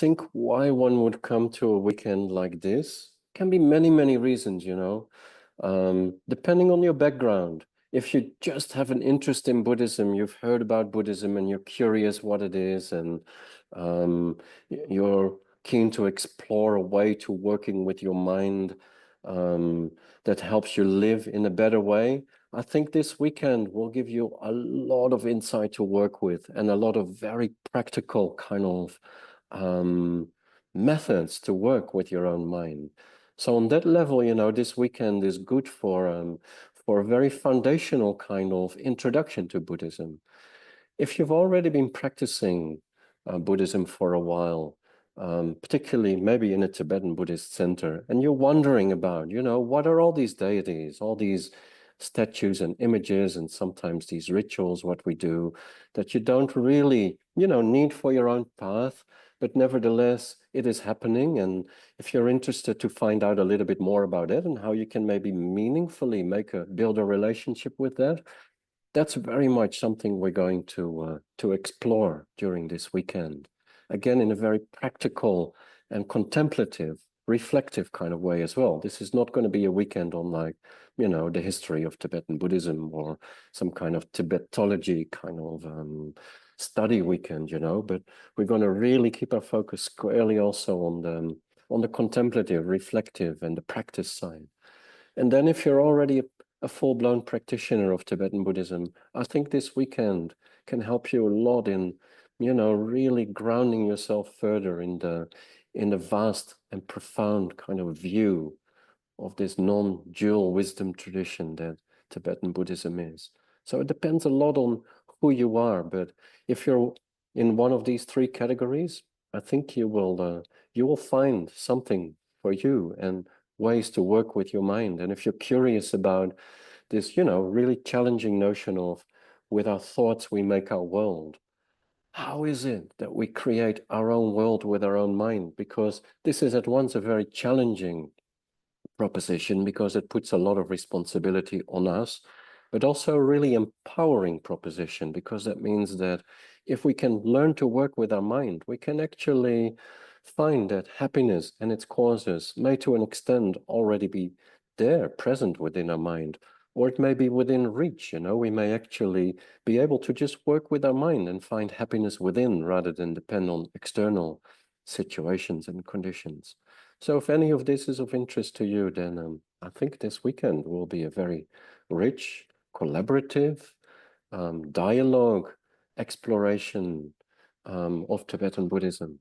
think why one would come to a weekend like this can be many, many reasons, depending on your background. If you just have an interest in Buddhism, you've heard about Buddhism and you're curious what it is, and you're keen to explore a way to working with your mind that helps you live in a better way, I think this weekend will give you a lot of insight to work with and a lot of very practical kind of methods to work with your own mind. So on that level, this weekend is good for a very foundational kind of introduction to Buddhism. If you've already been practicing Buddhism for a while, particularly maybe in a Tibetan Buddhist center, and you're wondering about, what are all these deities, all these statues and images, and sometimes these rituals, what we do, that you don't really, need for your own path, but nevertheless, it is happening. And if you're interested to find out a little bit more about it and how you can maybe meaningfully build a relationship with that, that's very much something we're going to explore during this weekend. Again, in a very practical and contemplative, reflective kind of way as well. This is not going to be a weekend on the history of Tibetan Buddhism or some kind of Tibetology kind of study weekend, but we're going to really keep our focus squarely also on the contemplative, reflective, and the practice side. And then if you're already a full-blown practitioner of Tibetan Buddhism, I think this weekend can help you a lot in, really grounding yourself further in the vast and profound kind of view of this non-dual wisdom tradition that Tibetan Buddhism is. So it depends a lot on who you are, but if you're in one of these three categories, I think you will find something for you and ways to work with your mind. And if you're curious about this, really challenging notion of with our thoughts, we make our world. How is it that we create our own world with our own mind? Because this is at once a very challenging proposition because it puts a lot of responsibility on us, but also a really empowering proposition because that means that if we can learn to work with our mind, we can actually find that happiness and its causes may to an extent already be there, present within our mind, or it may be within reach. We may actually be able to just work with our mind and find happiness within rather than depend on external situations and conditions. So if any of this is of interest to you, then I think this weekend will be a very rich, collaborative, dialogue, exploration of Tibetan Buddhism.